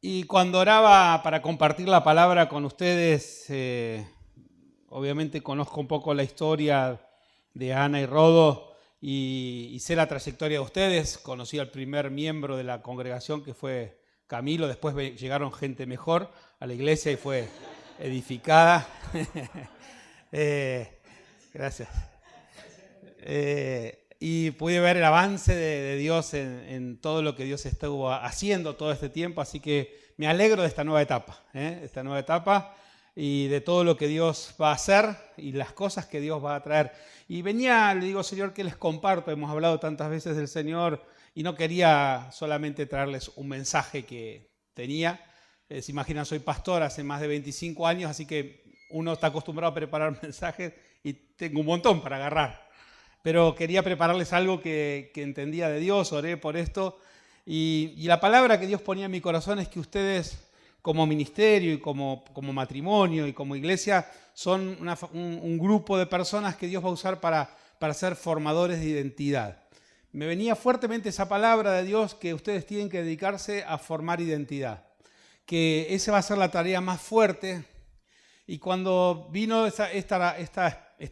Y cuando oraba para compartir la palabra con ustedes, obviamente conozco un poco la historia de Ana y Rodo y sé la trayectoria de ustedes. Conocí al primer miembro de la congregación que fue Camilo, después llegaron gente mejor a la iglesia y fue edificada. Gracias. Y pude ver el avance de Dios en todo lo que Dios estuvo haciendo todo este tiempo, así que me alegro de esta nueva etapa y de todo lo que Dios va a hacer y las cosas que Dios va a traer. Y venía, le digo, Señor, que les comparto, hemos hablado tantas veces del Señor y no quería solamente traerles un mensaje que tenía. Se imaginan, soy pastor hace más de 25 años, así que uno está acostumbrado a preparar mensajes y tengo un montón para agarrar. Pero quería prepararles algo que entendía de Dios, oré por esto. Y la palabra que Dios ponía en mi corazón es que ustedes, como ministerio y como matrimonio y como iglesia, son un grupo de personas que Dios va a usar para ser formadores de identidad. Me venía fuertemente esa palabra de Dios que ustedes tienen que dedicarse a formar identidad. Que esa va a ser la tarea más fuerte. Y cuando vino esta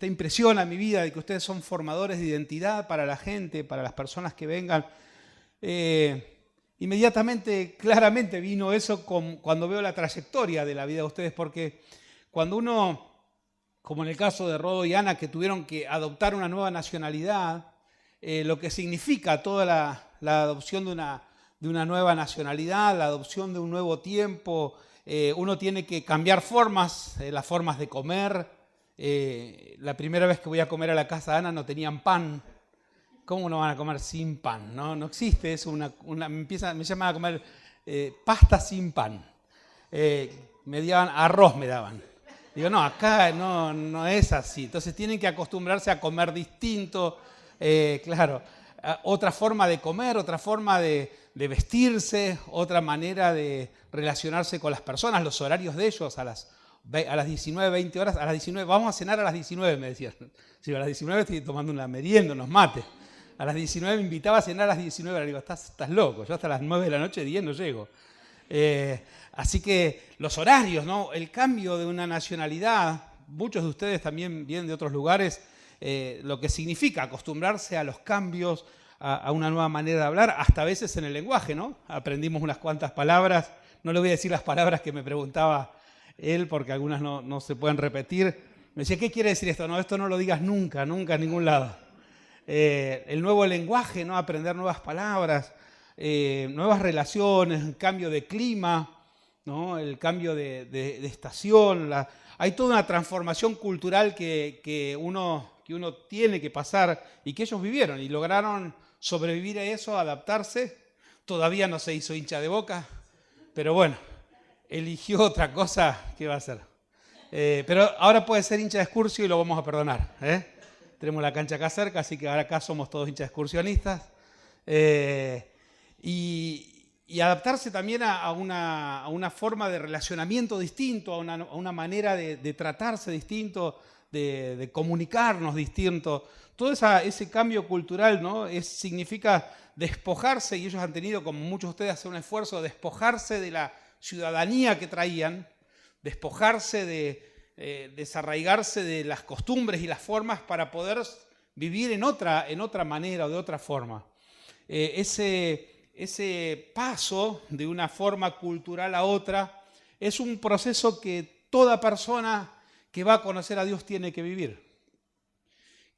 impresión a mi vida de que ustedes son formadores de identidad para la gente, para las personas que vengan, inmediatamente, claramente vino eso cuando veo la trayectoria de la vida de ustedes, porque cuando uno, como en el caso de Rodo y Ana, que tuvieron que adoptar una nueva nacionalidad, lo que significa toda la adopción de una nueva nacionalidad, la adopción de un nuevo tiempo, uno tiene que cambiar formas, las formas de comer. La primera vez que voy a comer a la casa de Ana no tenían pan. ¿Cómo no van a comer sin pan? No existe eso. Me llaman a comer pasta sin pan. Me daban arroz, me daban. Digo, no, acá no es así. Entonces tienen que acostumbrarse a comer distinto. Claro, otra forma de comer, otra forma de vestirse, otra manera de relacionarse con las personas, los horarios de ellos a las 19, 20 horas, a las 19, vamos a cenar a las 19, me decían. Sí, a las 19 estoy tomando una merienda, unos mates. A las 19 me invitaba a cenar a las 19, le digo, estás loco, yo hasta las 9 de la noche, 10 no llego. Así que los horarios, ¿no? El cambio de una nacionalidad, muchos de ustedes también vienen de otros lugares, lo que significa acostumbrarse a los cambios, a una nueva manera de hablar, hasta a veces en el lenguaje, ¿no? Aprendimos unas cuantas palabras, no le voy a decir las palabras que me preguntaba él, porque algunas no se pueden repetir. Me decía, ¿qué quiere decir esto? No, esto no lo digas nunca, nunca en ningún lado. El nuevo lenguaje, ¿no? Aprender nuevas palabras, nuevas relaciones, el cambio de clima, ¿no? El cambio de estación. Hay toda una transformación cultural que uno tiene que pasar y que ellos vivieron y lograron sobrevivir a eso, adaptarse. Todavía no se hizo hincha de Boca, pero bueno, eligió otra cosa, ¿qué va a hacer? Pero ahora puede ser hincha de Excursio y lo vamos a perdonar. Tenemos la cancha acá cerca, así que ahora acá somos todos hinchas excursionistas. Y adaptarse también a una forma de relacionamiento distinto, a una manera de tratarse distinto, de comunicarnos distinto. Todo ese cambio cultural, ¿no? Significa despojarse, y ellos han tenido, como muchos de ustedes, hacer un esfuerzo de despojarse de la ciudadanía que traían, despojarse desarraigarse de las costumbres y las formas para poder vivir en otra manera o de otra forma. Ese paso de una forma cultural a otra es un proceso que toda persona que va a conocer a Dios tiene que vivir.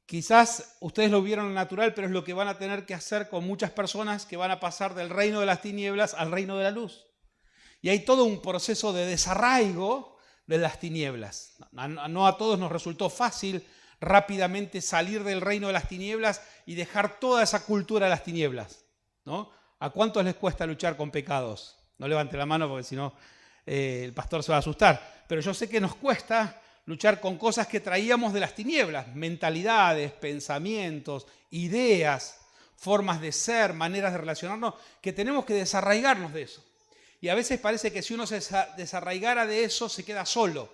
Quizás ustedes lo vieron natural, pero es lo que van a tener que hacer con muchas personas que van a pasar del reino de las tinieblas al reino de la luz. Y hay todo un proceso de desarraigo de las tinieblas. No a todos nos resultó fácil rápidamente salir del reino de las tinieblas y dejar toda esa cultura de las tinieblas, ¿no? ¿A cuántos les cuesta luchar con pecados? No levante la mano porque si no el pastor se va a asustar. Pero yo sé que nos cuesta luchar con cosas que traíamos de las tinieblas, mentalidades, pensamientos, ideas, formas de ser, maneras de relacionarnos, que tenemos que desarraigarnos de eso. Y a veces parece que si uno se desarraigara de eso, se queda solo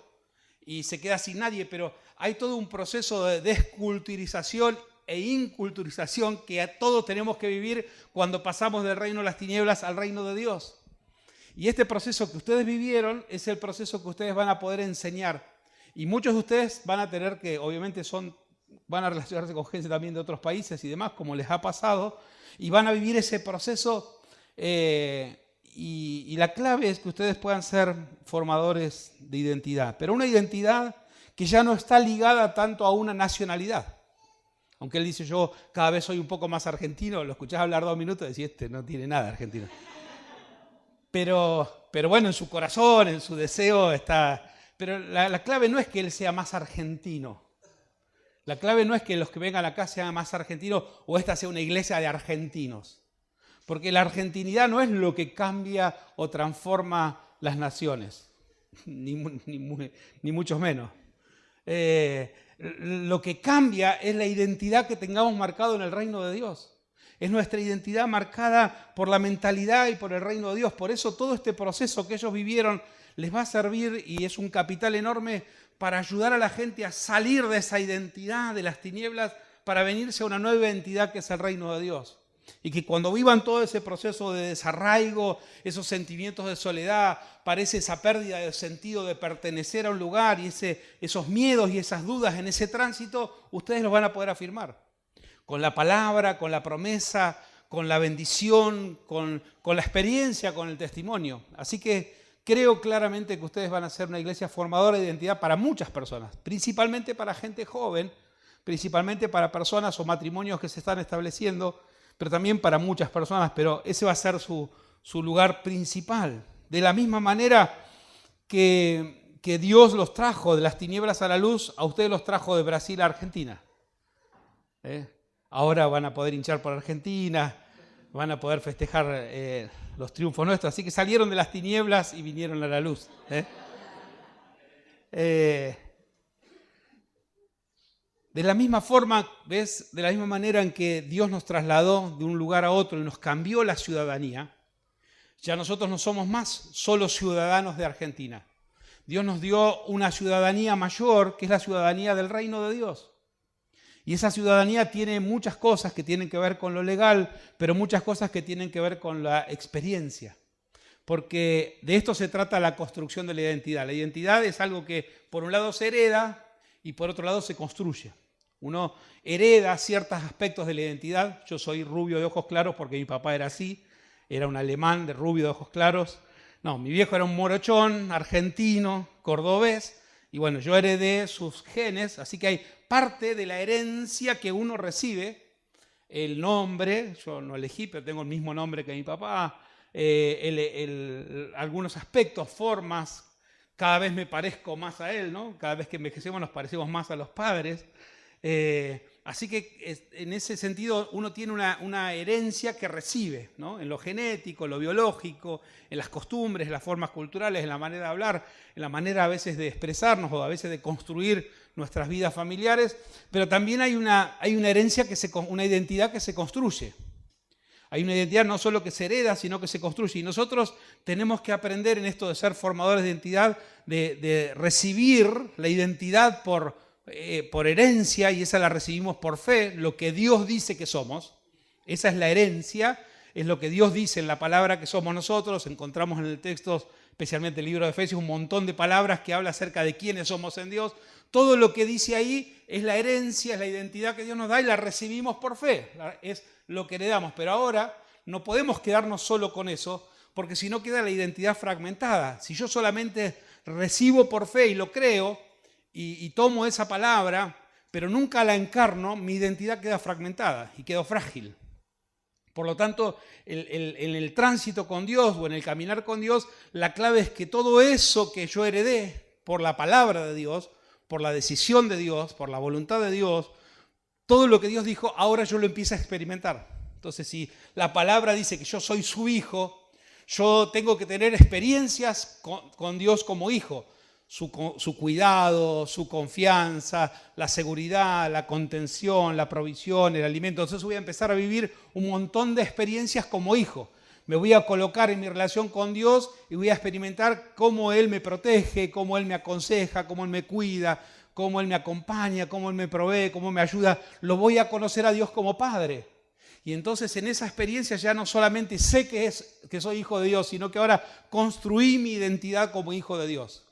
y se queda sin nadie, pero hay todo un proceso de desculturización e inculturización que a todos tenemos que vivir cuando pasamos del reino de las tinieblas al reino de Dios. Y este proceso que ustedes vivieron es el proceso que ustedes van a poder enseñar. Y muchos de ustedes van a tener que, obviamente van a relacionarse con gente también de otros países y demás, como les ha pasado, y van a vivir ese proceso. Y la clave es que ustedes puedan ser formadores de identidad, pero una identidad que ya no está ligada tanto a una nacionalidad. Aunque él dice, yo cada vez soy un poco más argentino, lo escuchás hablar 2 minutos y decís, este no tiene nada de argentino. Pero bueno, en su corazón, en su deseo está... Pero la clave no es que él sea más argentino. La clave no es que los que vengan acá sean más argentinos o esta sea una iglesia de argentinos. Porque la argentinidad no es lo que cambia o transforma las naciones. Ni mucho menos. Lo que cambia es la identidad que tengamos marcado en el reino de Dios. Es nuestra identidad marcada por la mentalidad y por el reino de Dios. Por eso todo este proceso que ellos vivieron les va a servir y es un capital enorme para ayudar a la gente a salir de esa identidad de las tinieblas para venirse a una nueva identidad que es el reino de Dios. Y que cuando vivan todo ese proceso de desarraigo, esos sentimientos de soledad, parece esa pérdida de sentido de pertenecer a un lugar y esos miedos y esas dudas en ese tránsito, ustedes los van a poder afirmar. Con la palabra, con la promesa, con la bendición, con la experiencia, con el testimonio. Así que creo claramente que ustedes van a ser una iglesia formadora de identidad para muchas personas, principalmente para gente joven, principalmente para personas o matrimonios que se están estableciendo, pero también para muchas personas, pero ese va a ser su lugar principal. De la misma manera que Dios los trajo de las tinieblas a la luz, a ustedes los trajo de Brasil a Argentina. Ahora van a poder hinchar por Argentina, van a poder festejar los triunfos nuestros, así que salieron de las tinieblas y vinieron a la luz. De la misma forma, ¿ves? De la misma manera en que Dios nos trasladó de un lugar a otro y nos cambió la ciudadanía, ya nosotros no somos más solo ciudadanos de Argentina. Dios nos dio una ciudadanía mayor, que es la ciudadanía del reino de Dios. Y esa ciudadanía tiene muchas cosas que tienen que ver con lo legal, pero muchas cosas que tienen que ver con la experiencia. Porque de esto se trata la construcción de la identidad. La identidad es algo que por un lado se hereda y por otro lado se construye. Uno hereda ciertos aspectos de la identidad. Yo soy rubio de ojos claros porque mi papá era así, era un alemán de rubio de ojos claros. No, mi viejo era un morochón, argentino, cordobés, y bueno, yo heredé sus genes, así que hay parte de la herencia que uno recibe, el nombre, yo no elegí, pero tengo el mismo nombre que mi papá, algunos aspectos, formas, cada vez me parezco más a él, ¿no? Cada vez que envejecemos nos parecemos más a los padres. Así que en ese sentido uno tiene una herencia que recibe, ¿no? En lo genético, en lo biológico, en las costumbres, en las formas culturales, en la manera de hablar, en la manera a veces de expresarnos o a veces de construir nuestras vidas familiares, pero también hay una herencia, una identidad que se construye. Hay una identidad no solo que se hereda, sino que se construye. Y nosotros tenemos que aprender en esto de ser formadores de identidad, de recibir la identidad por herencia, y esa la recibimos por fe, lo que Dios dice que somos. Esa es la herencia, es lo que Dios dice en la palabra que somos nosotros. Encontramos en el texto, especialmente el libro de Efesios, un montón de palabras que habla acerca de quiénes somos en Dios. Todo lo que dice ahí es la herencia, es la identidad que Dios nos da y la recibimos por fe. Es lo que heredamos. Pero ahora no podemos quedarnos solo con eso, porque si no queda la identidad fragmentada. Si yo solamente recibo por fe y lo creo y tomo esa palabra, pero nunca la encarno, mi identidad queda fragmentada y quedo frágil. Por lo tanto, en el tránsito con Dios o en el caminar con Dios, la clave es que todo eso que yo heredé por la palabra de Dios, por la decisión de Dios, por la voluntad de Dios, todo lo que Dios dijo, ahora yo lo empiezo a experimentar. Entonces, si la palabra dice que yo soy su hijo, yo tengo que tener experiencias con Dios como hijo. Su cuidado, su confianza, la seguridad, la contención, la provisión, el alimento. Entonces voy a empezar a vivir un montón de experiencias como hijo. Me voy a colocar en mi relación con Dios y voy a experimentar cómo Él me protege, cómo Él me aconseja, cómo Él me cuida, cómo Él me acompaña, cómo Él me provee, cómo me ayuda. Lo voy a conocer a Dios como Padre. Y entonces en esa experiencia ya no solamente sé que soy hijo de Dios, sino que ahora construí mi identidad como hijo de Dios.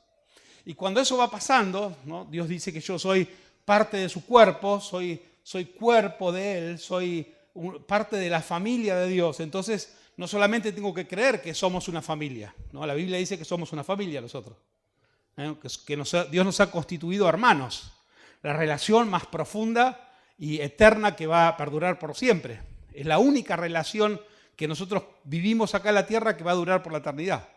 Y cuando eso va pasando, ¿no? Dios dice que yo soy parte de su cuerpo, soy cuerpo de Él, soy parte de la familia de Dios. Entonces no solamente tengo que creer que somos una familia, ¿no? La Biblia dice que somos una familia nosotros, que Dios nos ha constituido hermanos. La relación más profunda y eterna que va a perdurar por siempre. Es la única relación que nosotros vivimos acá en la tierra que va a durar por la eternidad.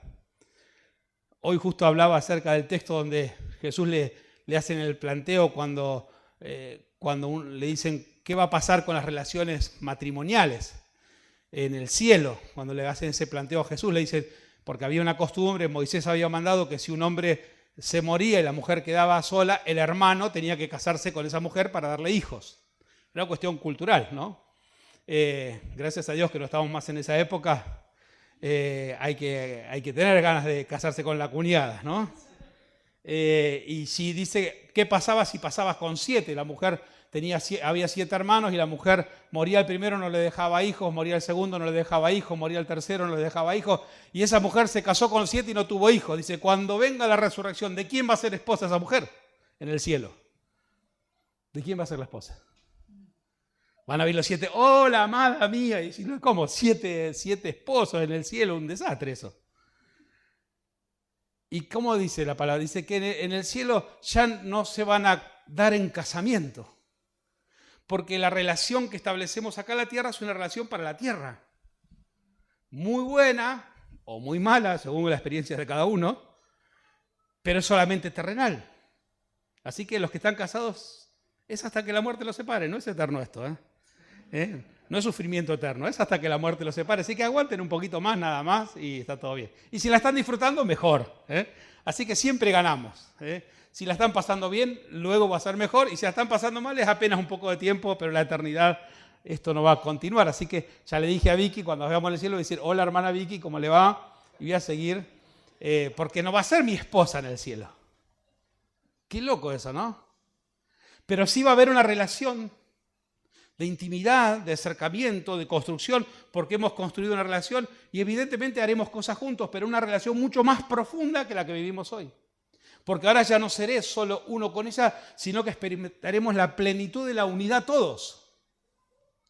Hoy justo hablaba acerca del texto donde Jesús le hacen el planteo cuando le dicen qué va a pasar con las relaciones matrimoniales en el cielo. Cuando le hacen ese planteo a Jesús, le dicen, porque había una costumbre, Moisés había mandado que si un hombre se moría y la mujer quedaba sola, el hermano tenía que casarse con esa mujer para darle hijos. Era una cuestión cultural, ¿no? Gracias a Dios que no estamos más en esa época, hay que tener ganas de casarse con la cuñada, ¿no? Y si dice, ¿qué pasaba si pasabas con 7? La mujer había 7 hermanos y la mujer moría el primero, no le dejaba hijos, moría el segundo, no le dejaba hijos, moría el tercero, no le dejaba hijos, y esa mujer se casó con 7 y no tuvo hijos. Dice, cuando venga la resurrección, ¿de quién va a ser esposa esa mujer en el cielo? ¿De quién va a ser la esposa? Van a ver los 7, hola, amada mía, y si no, ¿cómo? 7 esposos en el cielo, un desastre eso. ¿Y cómo dice la palabra? Dice que en el cielo ya no se van a dar en casamiento, porque la relación que establecemos acá en la tierra es una relación para la tierra. Muy buena o muy mala, según la experiencia de cada uno, pero es solamente terrenal. Así que los que están casados es hasta que la muerte los separe, no es eterno esto, No es sufrimiento eterno, es hasta que la muerte los separe. Así que aguanten un poquito más, nada más, y está todo bien. Y si la están disfrutando, mejor. Así que siempre ganamos. Si la están pasando bien, luego va a ser mejor. Y si la están pasando mal, es apenas un poco de tiempo, pero la eternidad, esto no va a continuar. Así que ya le dije a Vicky, cuando veamos en el cielo, voy a decir, hola hermana Vicky, ¿cómo le va? Y voy a seguir, porque no va a ser mi esposa en el cielo. Qué loco eso, ¿no? Pero sí va a haber una relación de intimidad, de acercamiento, de construcción, porque hemos construido una relación y evidentemente haremos cosas juntos, pero una relación mucho más profunda que la que vivimos hoy. Porque ahora ya no seré solo uno con ella, sino que experimentaremos la plenitud de la unidad todos.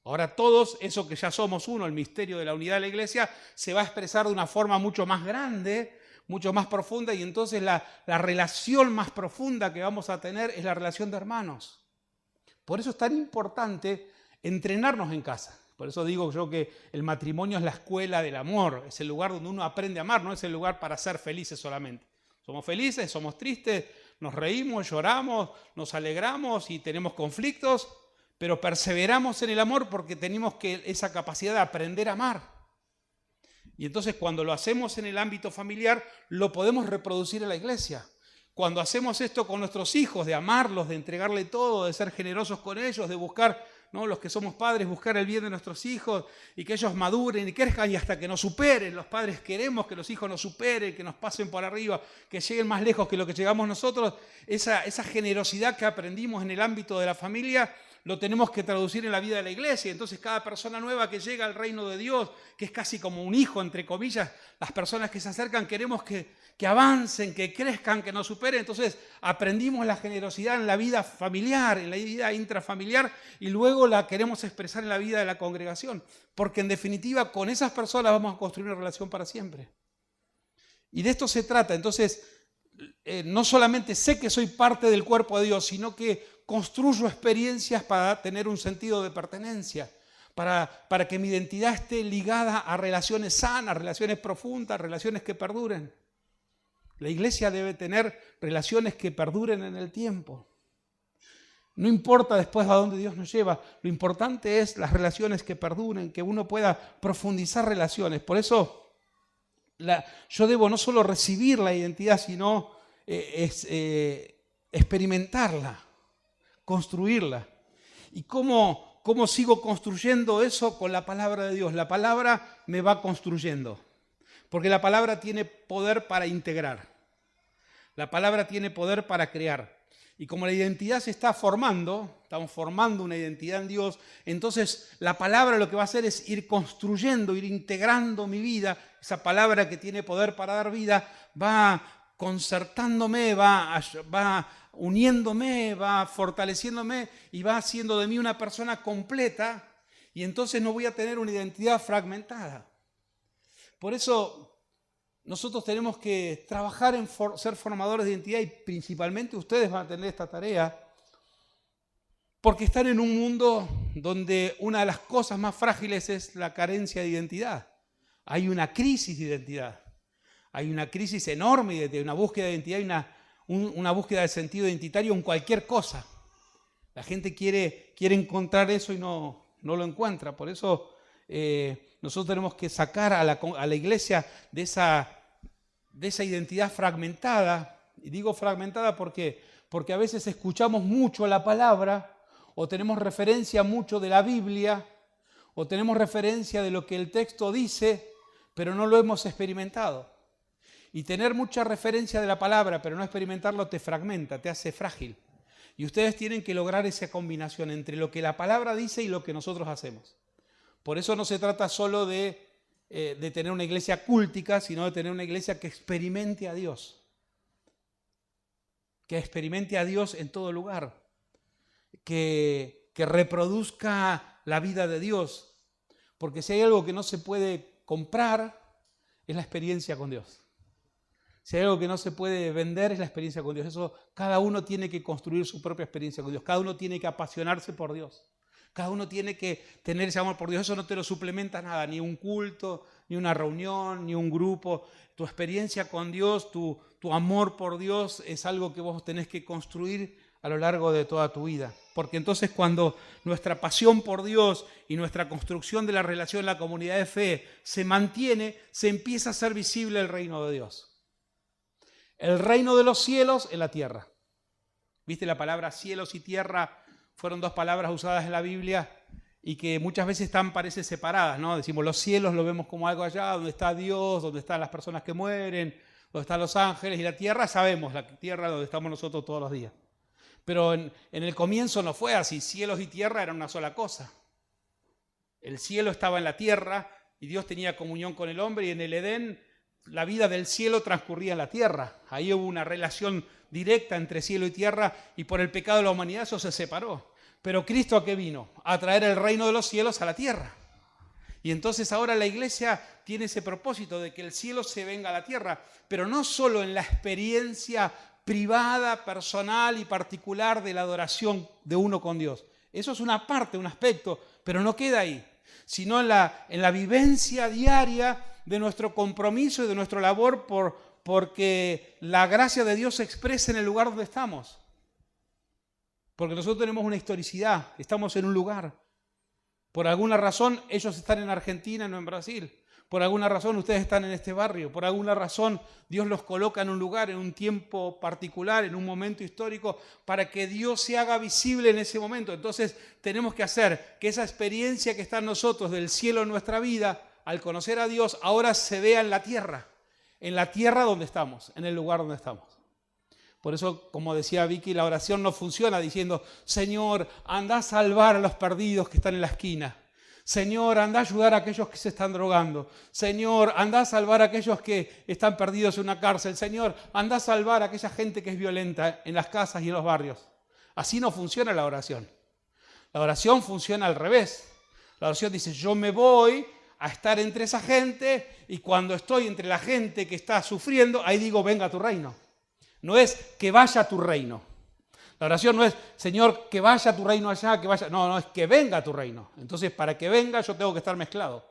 Ahora todos, eso que ya somos uno, el misterio de la unidad de la iglesia, se va a expresar de una forma mucho más grande, mucho más profunda, y entonces la relación más profunda que vamos a tener es la relación de hermanos. Por eso es tan importante entrenarnos en casa. Por eso digo yo que el matrimonio es la escuela del amor, es el lugar donde uno aprende a amar, no es el lugar para ser felices solamente. Somos felices, somos tristes, nos reímos, lloramos, nos alegramos y tenemos conflictos, pero perseveramos en el amor porque tenemos esa capacidad de aprender a amar. Y entonces cuando lo hacemos en el ámbito familiar, lo podemos reproducir en la iglesia. Cuando hacemos esto con nuestros hijos, de amarlos, de entregarle todo, de ser generosos con ellos, de buscar, ¿no? Los que somos padres, buscar el bien de nuestros hijos y que ellos maduren y crezcan y hasta que nos superen. Los padres queremos que los hijos nos superen, que nos pasen por arriba, que lleguen más lejos que lo que llegamos nosotros. Esa generosidad que aprendimos en el ámbito de la familia lo tenemos que traducir en la vida de la iglesia. Entonces cada persona nueva que llega al reino de Dios, que es casi como un hijo, entre comillas, las personas que se acercan queremos que avancen, que crezcan, que nos superen. Entonces aprendimos la generosidad en la vida familiar, en la vida intrafamiliar, y luego la queremos expresar en la vida de la congregación. Porque en definitiva con esas personas vamos a construir una relación para siempre. Y de esto se trata. Entonces no solamente sé que soy parte del cuerpo de Dios, sino que construyo experiencias para tener un sentido de pertenencia, para que mi identidad esté ligada a relaciones sanas, relaciones profundas, relaciones que perduren. La iglesia debe tener relaciones que perduren en el tiempo. No importa después a dónde Dios nos lleva, lo importante es las relaciones que perduren, que uno pueda profundizar relaciones. Por eso yo debo no solo recibir la identidad, sino experimentarla, construirla. ¿Y cómo sigo construyendo eso? Con la palabra de Dios. La palabra me va construyendo, porque la palabra tiene poder para integrar. La palabra tiene poder para crear. Y como la identidad se está formando, estamos formando una identidad en Dios, entonces la palabra lo que va a hacer es ir construyendo, ir integrando mi vida. Esa palabra que tiene poder para dar vida va concertándome, va uniéndome, va fortaleciéndome y va haciendo de mí una persona completa, y entonces no voy a tener una identidad fragmentada. Por eso nosotros tenemos que trabajar en ser formadores de identidad, y principalmente ustedes van a tener esta tarea, porque están en un mundo donde una de las cosas más frágiles es la carencia de identidad. Hay una crisis de identidad, hay una crisis enorme de una búsqueda de identidad y una búsqueda de sentido identitario en cualquier cosa. La gente quiere encontrar eso y no lo encuentra. Por eso nosotros tenemos que sacar a la iglesia de esa identidad fragmentada. Y digo fragmentada porque a veces escuchamos mucho la palabra, o tenemos referencia mucho de la Biblia, o tenemos referencia de lo que el texto dice, pero no lo hemos experimentado. Y tener mucha referencia de la palabra, pero no experimentarlo, te fragmenta, te hace frágil. Y ustedes tienen que lograr esa combinación entre lo que la palabra dice y lo que nosotros hacemos. Por eso no se trata solo de tener una iglesia cúltica, sino de tener una iglesia que experimente a Dios. Que experimente a Dios en todo lugar. Que reproduzca la vida de Dios. Porque si hay algo que no se puede comprar, es la experiencia con Dios. Si hay algo que no se puede vender, es la experiencia con Dios. Eso, cada uno tiene que construir su propia experiencia con Dios. Cada uno tiene que apasionarse por Dios. Cada uno tiene que tener ese amor por Dios. Eso no te lo suplementa nada, ni un culto, ni una reunión, ni un grupo. Tu experiencia con Dios, tu amor por Dios es algo que vos tenés que construir a lo largo de toda tu vida. Porque entonces cuando nuestra pasión por Dios y nuestra construcción de la relación en la comunidad de fe se mantiene, se empieza a hacer visible el reino de Dios. El reino de los cielos en la tierra. ¿Viste? La palabra cielos y tierra fueron dos palabras usadas en la Biblia y que muchas veces parece separadas, ¿no? Decimos, los cielos lo vemos como algo allá, donde está Dios, donde están las personas que mueren, donde están los ángeles, y la tierra sabemos, la tierra donde estamos nosotros todos los días. Pero en el comienzo no fue así, cielos y tierra eran una sola cosa. El cielo estaba en la tierra y Dios tenía comunión con el hombre, y en el Edén la vida del cielo transcurría en la tierra. Ahí hubo una relación directa entre cielo y tierra, y por el pecado de la humanidad eso se separó. Pero Cristo, ¿a qué vino? A traer el reino de los cielos a la tierra. Y entonces ahora la iglesia tiene ese propósito de que el cielo se venga a la tierra, pero no solo en la experiencia privada, personal y particular de la adoración de uno con Dios. Eso es una parte, un aspecto, pero no queda ahí, sino en la vivencia diaria de nuestro compromiso y de nuestra labor porque la gracia de Dios se expresa en el lugar donde estamos. Porque nosotros tenemos una historicidad, estamos en un lugar. Por alguna razón ellos están en Argentina, no en Brasil. Por alguna razón ustedes están en este barrio. Por alguna razón Dios los coloca en un lugar, en un tiempo particular, en un momento histórico, para que Dios se haga visible en ese momento. Entonces tenemos que hacer que esa experiencia que está en nosotros del cielo en nuestra vida, al conocer a Dios, ahora se vea en la tierra donde estamos, en el lugar donde estamos. Por eso, como decía Vicky, la oración no funciona diciendo, Señor, anda a salvar a los perdidos que están en la esquina. Señor, anda a ayudar a aquellos que se están drogando. Señor, anda a salvar a aquellos que están perdidos en una cárcel. Señor, anda a salvar a aquella gente que es violenta en las casas y en los barrios. Así no funciona la oración. La oración funciona al revés. La oración dice, yo me voy a estar entre esa gente, y cuando estoy entre la gente que está sufriendo, ahí digo, venga a tu reino. No es que vaya a tu reino. La oración no es, Señor, que vaya a tu reino allá, que vaya. No, es que venga a tu reino. Entonces, para que venga, yo tengo que estar mezclado.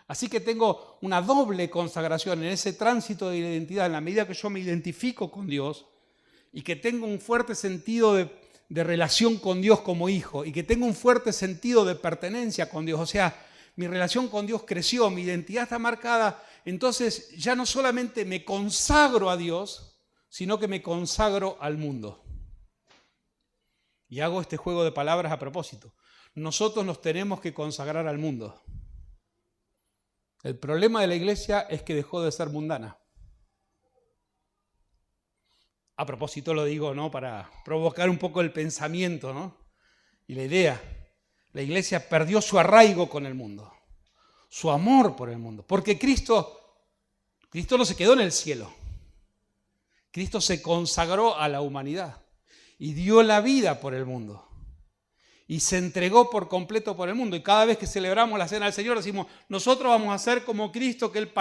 Así que tengo una doble consagración en ese tránsito de identidad, en la medida que yo me identifico con Dios y que tengo un fuerte sentido de relación con Dios como hijo, y que tengo un fuerte sentido de pertenencia con Dios. O sea, mi relación con Dios creció, mi identidad está marcada. Entonces, ya no solamente me consagro a Dios, sino que me consagro al mundo. Y hago este juego de palabras a propósito. Nosotros nos tenemos que consagrar al mundo. El problema de la iglesia es que dejó de ser mundana. A propósito lo digo, ¿no?, para provocar un poco el pensamiento, ¿no?, y la idea. La iglesia perdió su arraigo con el mundo, su amor por el mundo, porque Cristo no se quedó en el cielo. Cristo se consagró a la humanidad y dio la vida por el mundo. Y se entregó por completo por el mundo. Y cada vez que celebramos la cena del Señor decimos, nosotros vamos a ser como Cristo, que Él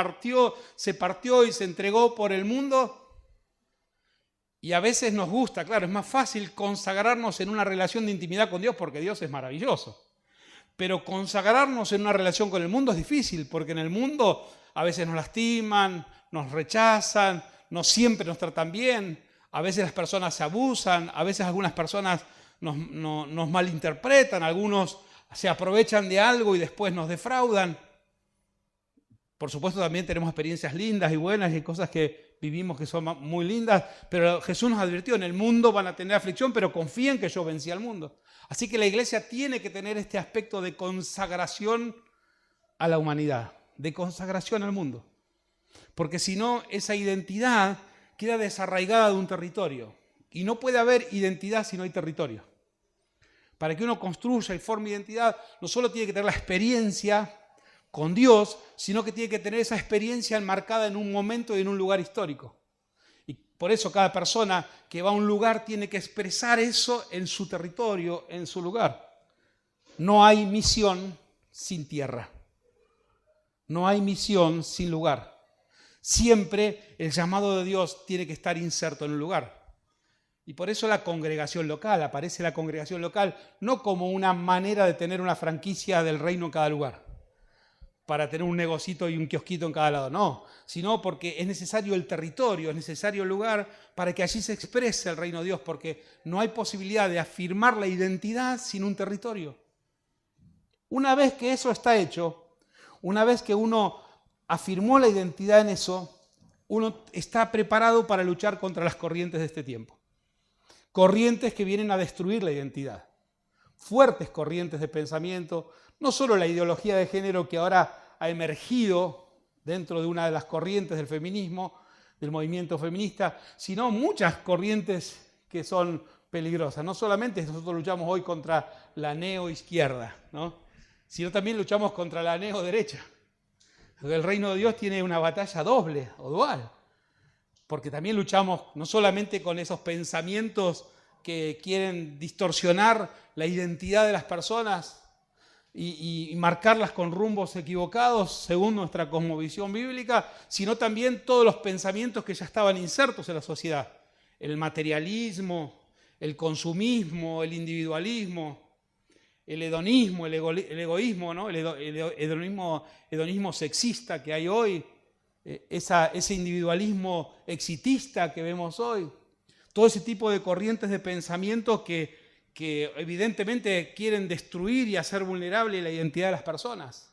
se partió y se entregó por el mundo. Y a veces nos gusta, claro, es más fácil consagrarnos en una relación de intimidad con Dios porque Dios es maravilloso. Pero consagrarnos en una relación con el mundo es difícil, porque en el mundo a veces nos lastiman, nos rechazan, no siempre nos tratan bien, a veces las personas se abusan, a veces algunas personas nos malinterpretan, algunos se aprovechan de algo y después nos defraudan. Por supuesto también tenemos experiencias lindas y buenas y cosas que vivimos que son muy lindas, pero Jesús nos advirtió, en el mundo van a tener aflicción, pero confíen que yo vencí al mundo. Así que la iglesia tiene que tener este aspecto de consagración a la humanidad, de consagración al mundo. Porque si no, esa identidad queda desarraigada de un territorio. Y no puede haber identidad si no hay territorio. Para que uno construya y forme identidad, no solo tiene que tener la experiencia con Dios, sino que tiene que tener esa experiencia enmarcada en un momento y en un lugar histórico. Y por eso cada persona que va a un lugar tiene que expresar eso en su territorio, en su lugar. No hay misión sin tierra. No hay misión sin lugar. Siempre el llamado de Dios tiene que estar inserto en un lugar. Y por eso la congregación local, aparece la congregación local, no como una manera de tener una franquicia del reino en cada lugar, para tener un negocito y un kiosquito en cada lado, no, sino porque es necesario el territorio, es necesario el lugar para que allí se exprese el reino de Dios, porque no hay posibilidad de afirmar la identidad sin un territorio. Una vez que eso está hecho, una vez que uno afirmó la identidad en eso, uno está preparado para luchar contra las corrientes de este tiempo. Corrientes que vienen a destruir la identidad. Fuertes corrientes de pensamiento, no solo la ideología de género que ahora ha emergido dentro de una de las corrientes del feminismo, del movimiento feminista, sino muchas corrientes que son peligrosas. No solamente nosotros luchamos hoy contra la neoizquierda, ¿no?, sino también luchamos contra la neoderecha. El reino de Dios tiene una batalla doble o dual, porque también luchamos no solamente con esos pensamientos que quieren distorsionar la identidad de las personas y marcarlas con rumbos equivocados según nuestra cosmovisión bíblica, sino también todos los pensamientos que ya estaban insertos en la sociedad. El materialismo, el consumismo, el individualismo, el hedonismo, el egoísmo, ¿no?, el hedonismo sexista que hay hoy, ese individualismo exitista que vemos hoy, todo ese tipo de corrientes de pensamiento que evidentemente quieren destruir y hacer vulnerable la identidad de las personas.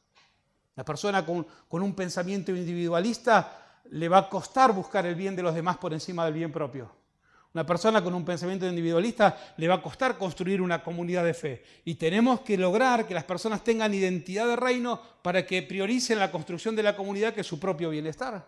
La persona con un pensamiento individualista le va a costar buscar el bien de los demás por encima del bien propio. Una persona con un pensamiento individualista le va a costar construir una comunidad de fe. Y tenemos que lograr que las personas tengan identidad de reino para que prioricen la construcción de la comunidad que su propio bienestar.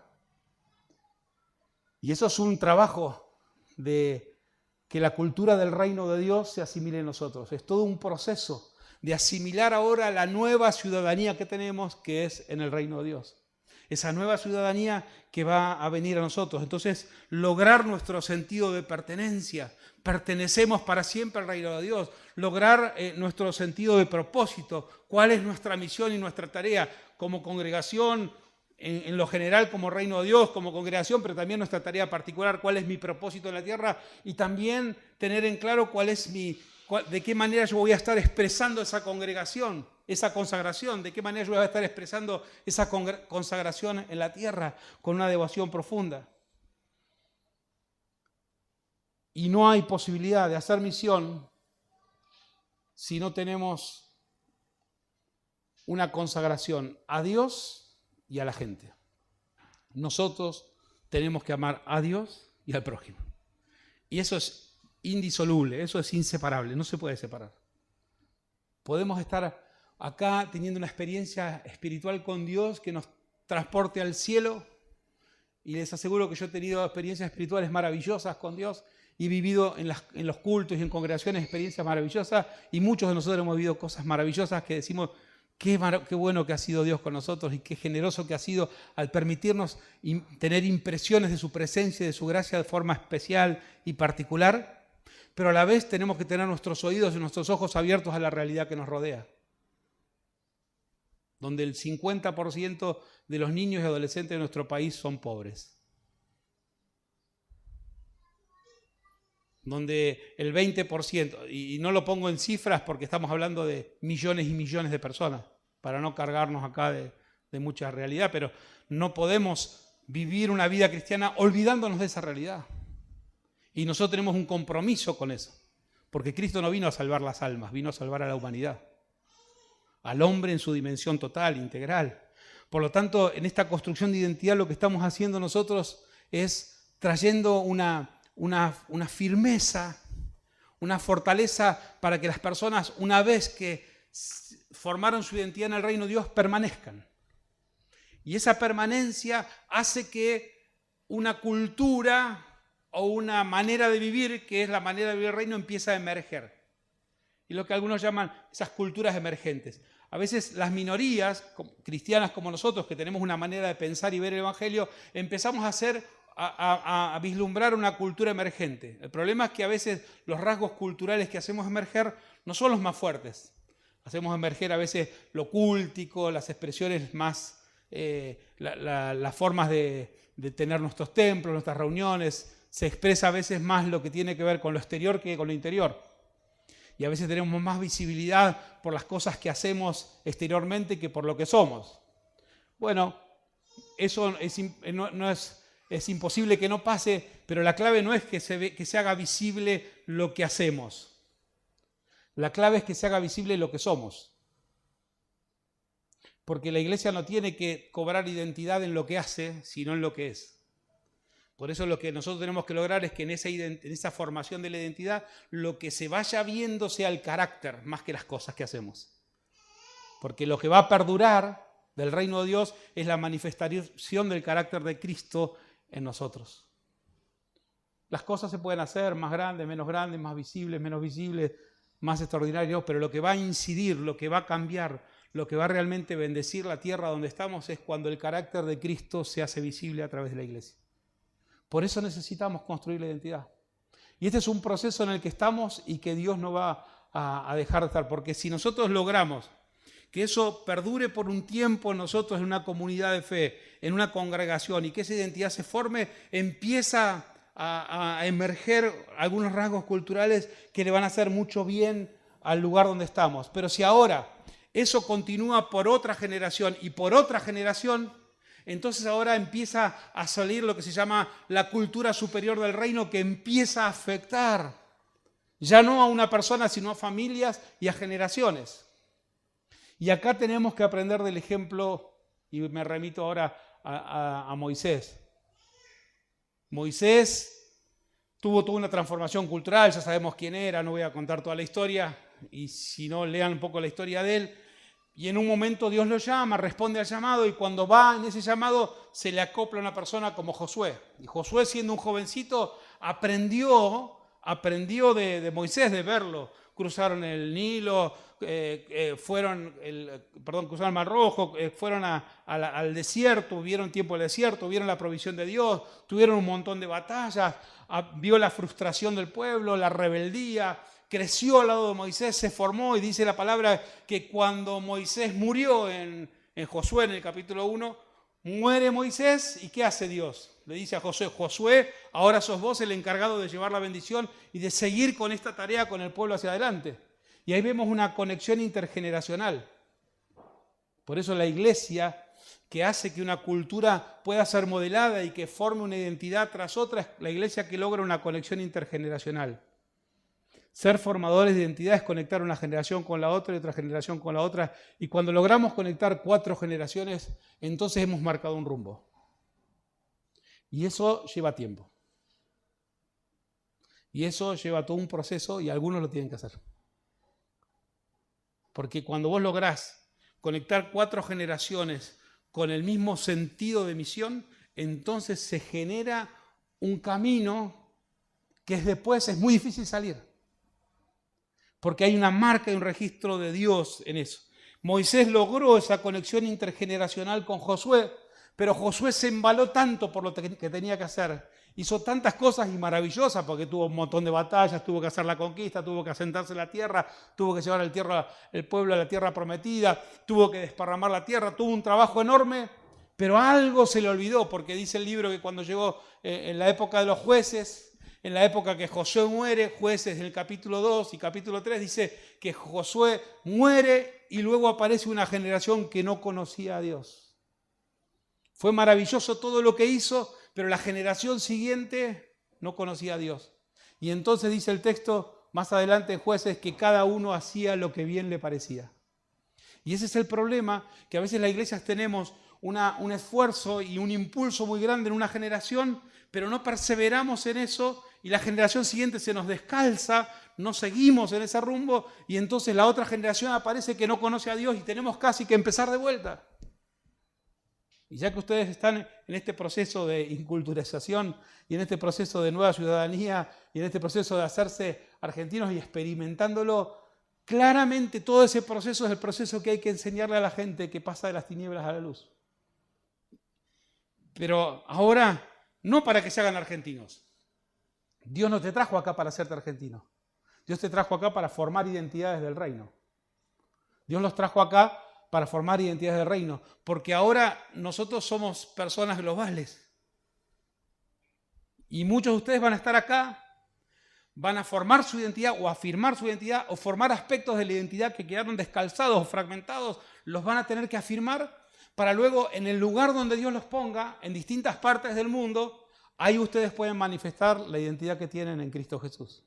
Y eso es un trabajo de que la cultura del reino de Dios se asimile en nosotros. Es todo un proceso de asimilar ahora la nueva ciudadanía que tenemos, que es en el reino de Dios. Esa nueva ciudadanía que va a venir a nosotros. Entonces, lograr nuestro sentido de pertenencia. Pertenecemos para siempre al reino de Dios. Lograr nuestro sentido de propósito. ¿Cuál es nuestra misión y nuestra tarea como congregación, en lo general como reino de Dios, como congregación, pero también nuestra tarea particular, cuál es mi propósito en la tierra? Y también tener en claro de qué manera yo voy a estar expresando esa congregación, esa consagración, de qué manera yo voy a estar expresando esa consagración en la tierra con una devoción profunda. Y no hay posibilidad de hacer misión si no tenemos una consagración a Dios y a la gente. Nosotros tenemos que amar a Dios y al prójimo. Y eso es indisoluble, eso es inseparable, no se puede separar. Podemos estar acá teniendo una experiencia espiritual con Dios que nos transporte al cielo y les aseguro que yo he tenido experiencias espirituales maravillosas con Dios y he vivido en los cultos y en congregaciones experiencias maravillosas, y muchos de nosotros hemos vivido cosas maravillosas que decimos, qué bueno que ha sido Dios con nosotros y qué generoso que ha sido al permitirnos tener impresiones de su presencia y de su gracia de forma especial y particular, pero a la vez tenemos que tener nuestros oídos y nuestros ojos abiertos a la realidad que nos rodea, donde el 50% de los niños y adolescentes de nuestro país son pobres, donde el 20%, y no lo pongo en cifras porque estamos hablando de millones y millones de personas, para no cargarnos acá de mucha realidad, pero no podemos vivir una vida cristiana olvidándonos de esa realidad. Y nosotros tenemos un compromiso con eso, porque Cristo no vino a salvar las almas, vino a salvar a la humanidad, al hombre en su dimensión total, integral. Por lo tanto, en esta construcción de identidad lo que estamos haciendo nosotros es trayendo una firmeza, una fortaleza para que las personas, una vez que formaron su identidad en el reino de Dios, permanezcan. Y esa permanencia hace que una cultura o una manera de vivir, que es la manera de vivir el reino, empieza a emerger. Y lo que algunos llaman esas culturas emergentes. A veces las minorías cristianas como nosotros, que tenemos una manera de pensar y ver el Evangelio, empezamos a vislumbrar una cultura emergente. El problema es que a veces los rasgos culturales que hacemos emerger no son los más fuertes. Hacemos emerger a veces lo cúltico, las expresiones más, las formas de tener nuestros templos, nuestras reuniones. Se expresa a veces más lo que tiene que ver con lo exterior que con lo interior. Y a veces tenemos más visibilidad por las cosas que hacemos exteriormente que por lo que somos. Bueno, eso es imposible que no pase, pero la clave no es que se haga visible lo que hacemos. La clave es que se haga visible lo que somos. Porque la iglesia no tiene que cobrar identidad en lo que hace, sino en lo que es. Por eso lo que nosotros tenemos que lograr es que en esa formación de la identidad, lo que se vaya viendo sea el carácter, más que las cosas que hacemos. Porque lo que va a perdurar del reino de Dios es la manifestación del carácter de Cristo en nosotros. Las cosas se pueden hacer más grandes, más visibles, menos visibles, más extraordinarios, pero lo que va a incidir, lo que va a cambiar, lo que va a realmente bendecir la tierra donde estamos es cuando el carácter de Cristo se hace visible a través de la iglesia. Por eso necesitamos construir la identidad. Y este es un proceso en el que estamos y que Dios no va a dejar de estar, porque si nosotros logramos que eso perdure por un tiempo en nosotros, en una comunidad de fe, en una congregación, y que esa identidad se forme, empieza a emerger algunos rasgos culturales que le van a hacer mucho bien al lugar donde estamos. Pero si ahora eso continúa por otra generación y por otra generación, entonces ahora empieza a salir lo que se llama la cultura superior del reino, que empieza a afectar ya no a una persona, sino a familias y a generaciones. Y acá tenemos que aprender del ejemplo, y me remito ahora a Moisés. Moisés tuvo toda una transformación cultural, ya sabemos quién era, no voy a contar toda la historia, y si no, lean un poco la historia de él. Y en un momento Dios lo llama, responde al llamado, y cuando va en ese llamado se le acopla a una persona como Josué. Y Josué, siendo un jovencito, aprendió de Moisés, de verlo. Cruzaron el Nilo, cruzaron el Mar Rojo, fueron al desierto, vivieron tiempo del desierto, vieron la provisión de Dios, tuvieron un montón de batallas, vio la frustración del pueblo, la rebeldía. Creció al lado de Moisés, se formó, y dice la palabra que cuando Moisés murió en Josué, en el capítulo 1, muere Moisés, ¿y qué hace Dios? Le dice a Josué: Josué, ahora sos vos el encargado de llevar la bendición y de seguir con esta tarea con el pueblo hacia adelante. Y ahí vemos una conexión intergeneracional. Por eso la iglesia, que hace que una cultura pueda ser modelada y que forme una identidad tras otra, es la iglesia que logra una conexión intergeneracional. Ser formadores de identidad es conectar una generación con la otra y otra generación con la otra. Y cuando logramos conectar 4 generaciones, entonces hemos marcado un rumbo. Y eso lleva tiempo. Y eso lleva todo un proceso, y algunos lo tienen que hacer. Porque cuando vos lográs conectar 4 generaciones con el mismo sentido de misión, entonces se genera un camino que después es muy difícil salir. Porque hay una marca y un registro de Dios en eso. Moisés logró esa conexión intergeneracional con Josué, pero Josué se embaló tanto por lo que tenía que hacer. Hizo tantas cosas y maravillosas porque tuvo un montón de batallas, tuvo que hacer la conquista, tuvo que asentarse en la tierra, tuvo que llevar el pueblo a la tierra prometida, tuvo que desparramar la tierra, tuvo un trabajo enorme, pero algo se le olvidó, porque dice el libro que cuando llegó en la época de los jueces, en la época que Josué muere, Jueces en el capítulo 2 y capítulo 3, dice que Josué muere y luego aparece una generación que no conocía a Dios. Fue maravilloso todo lo que hizo, pero la generación siguiente no conocía a Dios. Y entonces dice el texto más adelante en Jueces que cada uno hacía lo que bien le parecía. Y ese es el problema, que a veces las iglesias tenemos un esfuerzo y un impulso muy grande en una generación, pero no perseveramos en eso y la generación siguiente se nos descalza, no seguimos en ese rumbo y entonces la otra generación aparece que no conoce a Dios y tenemos casi que empezar de vuelta. Y ya que ustedes están en este proceso de inculturización y en este proceso de nueva ciudadanía y en este proceso de hacerse argentinos y experimentándolo, claramente todo ese proceso es el proceso que hay que enseñarle a la gente que pasa de las tinieblas a la luz. Pero ahora, no para que se hagan argentinos. Dios no te trajo acá para hacerte argentino. Dios te trajo acá para formar identidades del reino. Dios los trajo acá para formar identidades del reino. Porque ahora nosotros somos personas globales. Y muchos de ustedes van a estar acá, van a formar su identidad o afirmar su identidad o formar aspectos de la identidad que quedaron descalzados o fragmentados, los van a tener que afirmar para luego en el lugar donde Dios los ponga, en distintas partes del mundo, ahí ustedes pueden manifestar la identidad que tienen en Cristo Jesús.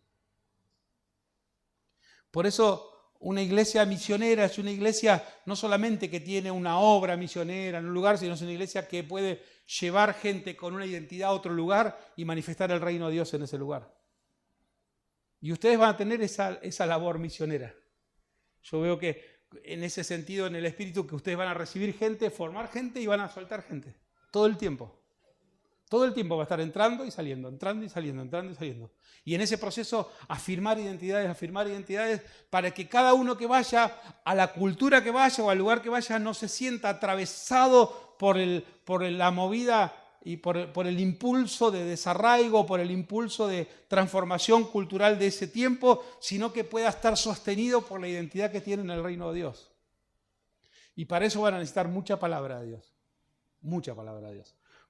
Por eso una iglesia misionera es una iglesia no solamente que tiene una obra misionera en un lugar, sino es una iglesia que puede llevar gente con una identidad a otro lugar y manifestar el reino de Dios en ese lugar. Y ustedes van a tener esa labor misionera. Yo veo que en ese sentido, en el espíritu, que ustedes van a recibir gente, formar gente y van a soltar gente. Todo el tiempo. Todo el tiempo va a estar entrando y saliendo, entrando y saliendo, entrando y saliendo. Y en ese proceso afirmar identidades para que cada uno que vaya a la cultura que vaya o al lugar que vaya no se sienta atravesado por la movida y por el impulso de desarraigo, por el impulso de transformación cultural de ese tiempo, sino que pueda estar sostenido por la identidad que tiene en el reino de Dios. Y para eso van a necesitar mucha palabra de Dios,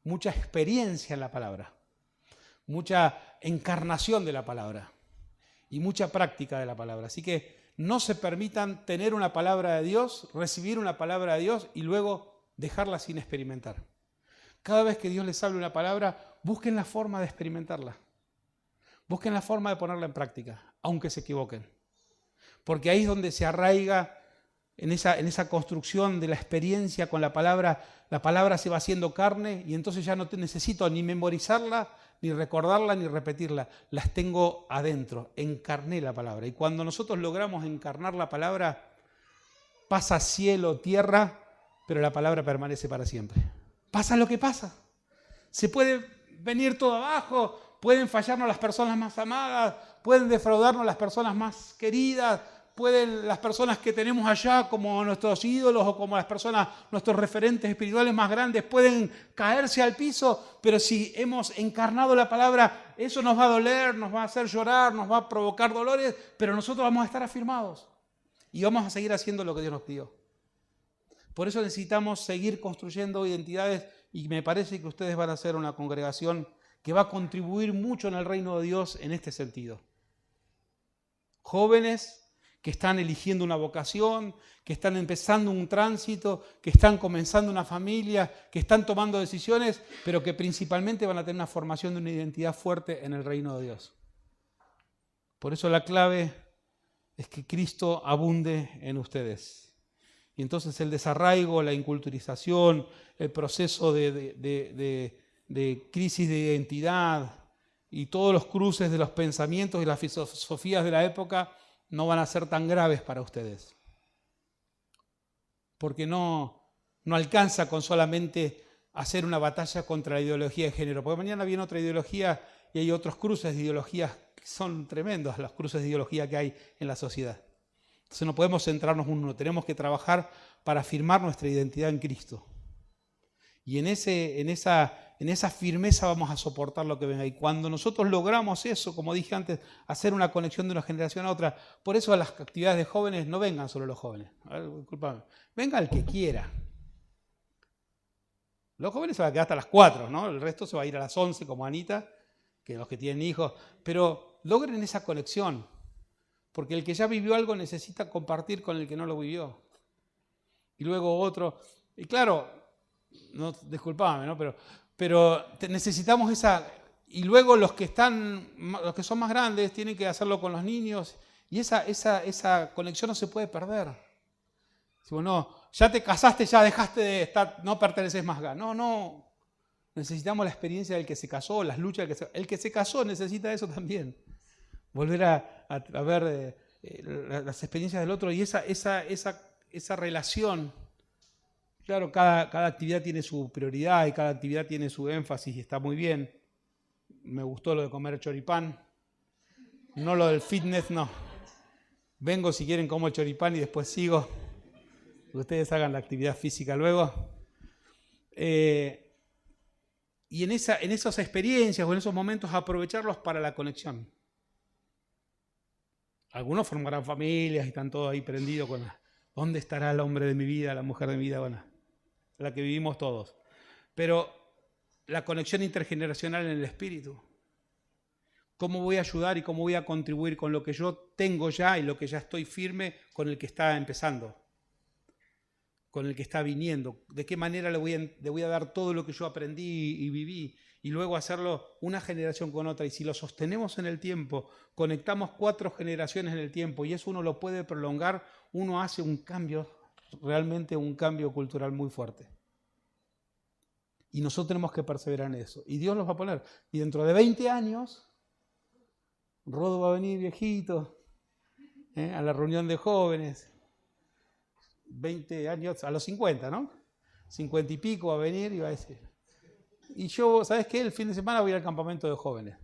mucha experiencia en la palabra, mucha encarnación de la palabra y mucha práctica de la palabra. Así que no se permitan tener una palabra de Dios, recibir una palabra de Dios y luego dejarla sin experimentar. Cada vez que Dios les hable una palabra, busquen la forma de experimentarla. Busquen la forma de ponerla en práctica, aunque se equivoquen. Porque ahí es donde se arraiga en esa construcción de la experiencia con la palabra se va haciendo carne y entonces ya no necesito ni memorizarla, ni recordarla, ni repetirla. Las tengo adentro, encarné la palabra. Y cuando nosotros logramos encarnar la palabra, pasa cielo, tierra, pero la palabra permanece para siempre. Pasa lo que pasa. Se puede venir todo abajo, pueden fallarnos las personas más amadas, pueden defraudarnos las personas más queridas, pueden las personas que tenemos allá como nuestros ídolos o como las personas, nuestros referentes espirituales más grandes, pueden caerse al piso, pero si hemos encarnado la palabra, eso nos va a doler, nos va a hacer llorar, nos va a provocar dolores, pero nosotros vamos a estar afirmados y vamos a seguir haciendo lo que Dios nos pidió. Por eso necesitamos seguir construyendo identidades y me parece que ustedes van a ser una congregación que va a contribuir mucho en el reino de Dios en este sentido. Jóvenes que están eligiendo una vocación, que están empezando un tránsito, que están comenzando una familia, que están tomando decisiones, pero que principalmente van a tener una formación de una identidad fuerte en el reino de Dios. Por eso la clave es que Cristo abunde en ustedes. Y entonces el desarraigo, la inculturización, el proceso de crisis de identidad y todos los cruces de los pensamientos y las filosofías de la época no van a ser tan graves para ustedes. Porque no alcanza con solamente hacer una batalla contra la ideología de género, porque mañana viene otra ideología y hay otros cruces de ideologías que son tremendos, los cruces de ideología que hay en la sociedad. Entonces no podemos centrarnos en uno, tenemos que trabajar para afirmar nuestra identidad en Cristo. Y en esa firmeza vamos a soportar lo que venga. Y cuando nosotros logramos eso, como dije antes, hacer una conexión de una generación a otra, por eso a las actividades de jóvenes no vengan solo los jóvenes. Disculpame, venga el que quiera. Los jóvenes se van a quedar hasta las 4, ¿no? El resto se va a ir a las 11 como Anita, que los que tienen hijos. Pero logren esa conexión, porque el que ya vivió algo necesita compartir con el que no lo vivió. Y luego otro. Y claro, no, disculpame, ¿no? Pero necesitamos esa. Y luego los que son más grandes tienen que hacerlo con los niños. Y esa conexión no se puede perder. Si vos no, ya te casaste, ya dejaste de estar, no perteneces más acá. No. Necesitamos la experiencia del que se casó, las luchas del que el que se casó necesita eso también. Volver a ver las experiencias del otro y esa relación. Claro, cada actividad tiene su prioridad y cada actividad tiene su énfasis y está muy bien. Me gustó lo de comer choripán. No lo del fitness, no. Vengo si quieren como el choripán y después sigo. Ustedes hagan la actividad física luego. Y en esas experiencias o en esos momentos aprovecharlos para la conexión. Algunos formarán familias y están todos ahí prendidos con ¿dónde estará el hombre de mi vida, la mujer de mi vida? Bueno, la que vivimos todos. Pero la conexión intergeneracional en el espíritu. ¿Cómo voy a ayudar y cómo voy a contribuir con lo que yo tengo ya y lo que ya estoy firme con el que está empezando? Con el que está viniendo, de qué manera le voy a dar todo lo que yo aprendí y viví, y luego hacerlo una generación con otra, y si lo sostenemos en el tiempo, conectamos 4 generaciones en el tiempo, y eso uno lo puede prolongar, uno hace un cambio, realmente un cambio cultural muy fuerte. Y nosotros tenemos que perseverar en eso, y Dios los va a poner, y dentro de 20 años, Rodo va a venir viejito, a la reunión de jóvenes, 20 años, a los 50, ¿no? 50 y pico va a venir y va a decir. Y yo, ¿sabes qué? El fin de semana voy al campamento de jóvenes.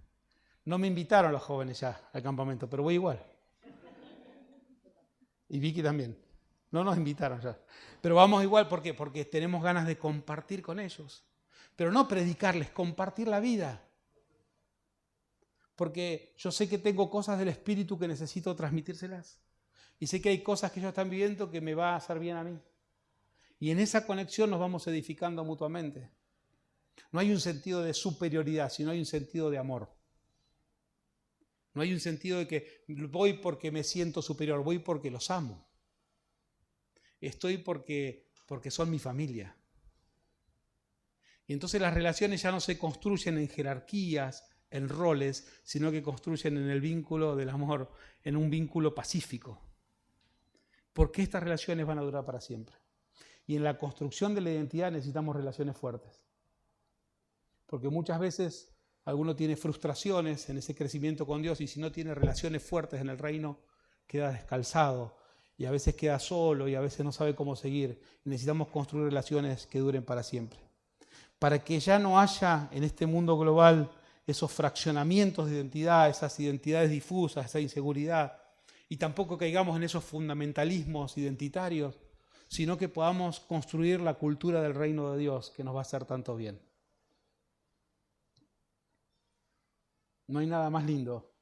No me invitaron los jóvenes ya al campamento, pero voy igual. Y Vicky también. No nos invitaron ya. Pero vamos igual, ¿por qué? Porque tenemos ganas de compartir con ellos. Pero no predicarles, compartir la vida. Porque yo sé que tengo cosas del Espíritu que necesito transmitírselas. Y sé que hay cosas que ellos están viviendo que me va a hacer bien a mí. Y en esa conexión nos vamos edificando mutuamente. No hay un sentido de superioridad, sino hay un sentido de amor. No hay un sentido de que voy porque me siento superior, voy porque los amo. Estoy porque son mi familia. Y entonces las relaciones ya no se construyen en jerarquías, en roles, sino que construyen en el vínculo del amor, en un vínculo pacífico. Porque estas relaciones van a durar para siempre. Y en la construcción de la identidad necesitamos relaciones fuertes. Porque muchas veces alguno tiene frustraciones en ese crecimiento con Dios y si no tiene relaciones fuertes en el reino, queda descalzado y a veces queda solo y a veces no sabe cómo seguir. Y necesitamos construir relaciones que duren para siempre. Para que ya no haya en este mundo global esos fraccionamientos de identidad, esas identidades difusas, esa inseguridad. Y tampoco caigamos en esos fundamentalismos identitarios, sino que podamos construir la cultura del reino de Dios que nos va a hacer tanto bien. No hay nada más lindo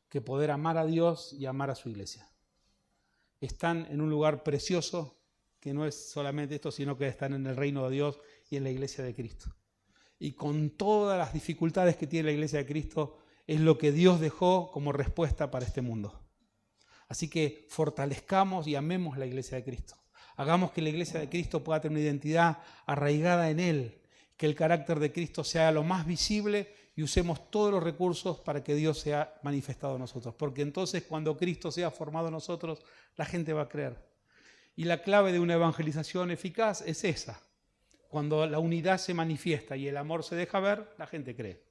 que poder amar a Dios y amar a su iglesia. Están en un lugar precioso que no es solamente esto, sino que están en el reino de Dios y en la iglesia de Cristo. Y con todas las dificultades que tiene la iglesia de Cristo, es lo que Dios dejó como respuesta para este mundo. Así que fortalezcamos y amemos la iglesia de Cristo. Hagamos que la iglesia de Cristo pueda tener una identidad arraigada en Él, que el carácter de Cristo sea lo más visible y usemos todos los recursos para que Dios sea manifestado en nosotros. Porque entonces cuando Cristo sea formado en nosotros, la gente va a creer. Y la clave de una evangelización eficaz es esa. Cuando la unidad se manifiesta y el amor se deja ver, la gente cree.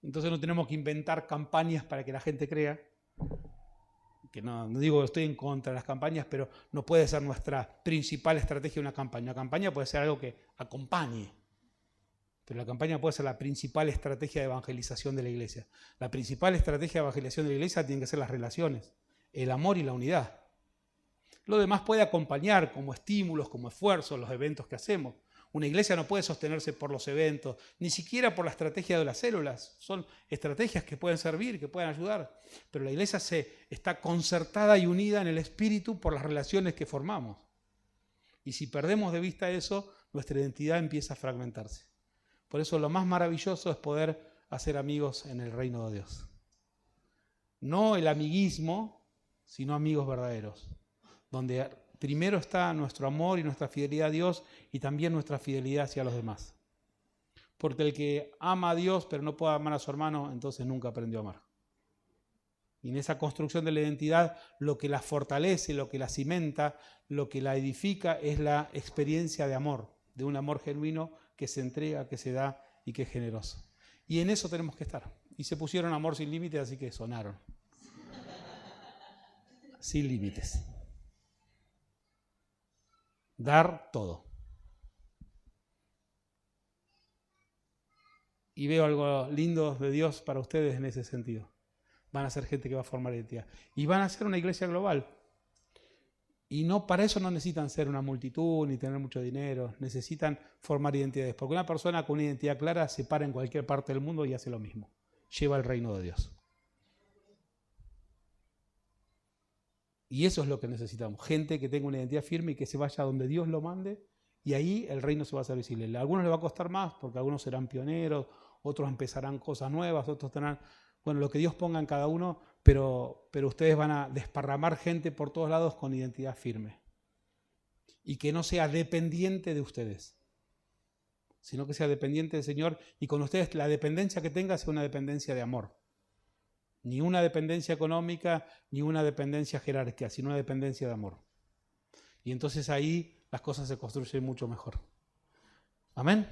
Entonces no tenemos que inventar campañas para que la gente crea. que no digo que estoy en contra de las campañas, pero no puede ser nuestra principal estrategia una campaña. Una campaña puede ser algo que acompañe, pero la campaña puede ser la principal estrategia de evangelización de la iglesia. La principal estrategia de evangelización de la iglesia tiene que ser las relaciones, el amor y la unidad. Lo demás puede acompañar como estímulos, como esfuerzos, los eventos que hacemos. Una iglesia no puede sostenerse por los eventos, ni siquiera por la estrategia de las células. Son estrategias que pueden servir, que pueden ayudar. Pero la iglesia está concertada y unida en el espíritu por las relaciones que formamos. Y si perdemos de vista eso, nuestra identidad empieza a fragmentarse. Por eso lo más maravilloso es poder hacer amigos en el reino de Dios. No el amiguismo, sino amigos verdaderos, donde primero está nuestro amor y nuestra fidelidad a Dios y también nuestra fidelidad hacia los demás. Porque el que ama a Dios pero no puede amar a su hermano, entonces nunca aprendió a amar. Y en esa construcción de la identidad, lo que la fortalece, lo que la cimenta, lo que la edifica es la experiencia de amor, de un amor genuino que se entrega, que se da y que es generoso. Y en eso tenemos que estar. Y se pusieron amor sin límites, así que sonaron. Sin límites. Dar todo. Y veo algo lindo de Dios para ustedes en ese sentido. Van a ser gente que va a formar identidad. Y van a ser una iglesia global. Y no, para eso no necesitan ser una multitud ni tener mucho dinero. Necesitan formar identidades. Porque una persona con una identidad clara se para en cualquier parte del mundo y hace lo mismo. Lleva el reino de Dios. Y eso es lo que necesitamos. Gente que tenga una identidad firme y que se vaya donde Dios lo mande. Y ahí el reino se va a hacer visible. A algunos les va a costar más porque algunos serán pioneros, otros empezarán cosas nuevas, otros tendrán, bueno, lo que Dios ponga en cada uno, pero ustedes van a desparramar gente por todos lados con identidad firme. Y que no sea dependiente de ustedes, sino que sea dependiente del Señor y con ustedes la dependencia que tenga sea una dependencia de amor. Ni una dependencia económica, ni una dependencia jerárquica, sino una dependencia de amor. Y entonces ahí las cosas se construyen mucho mejor. Amén.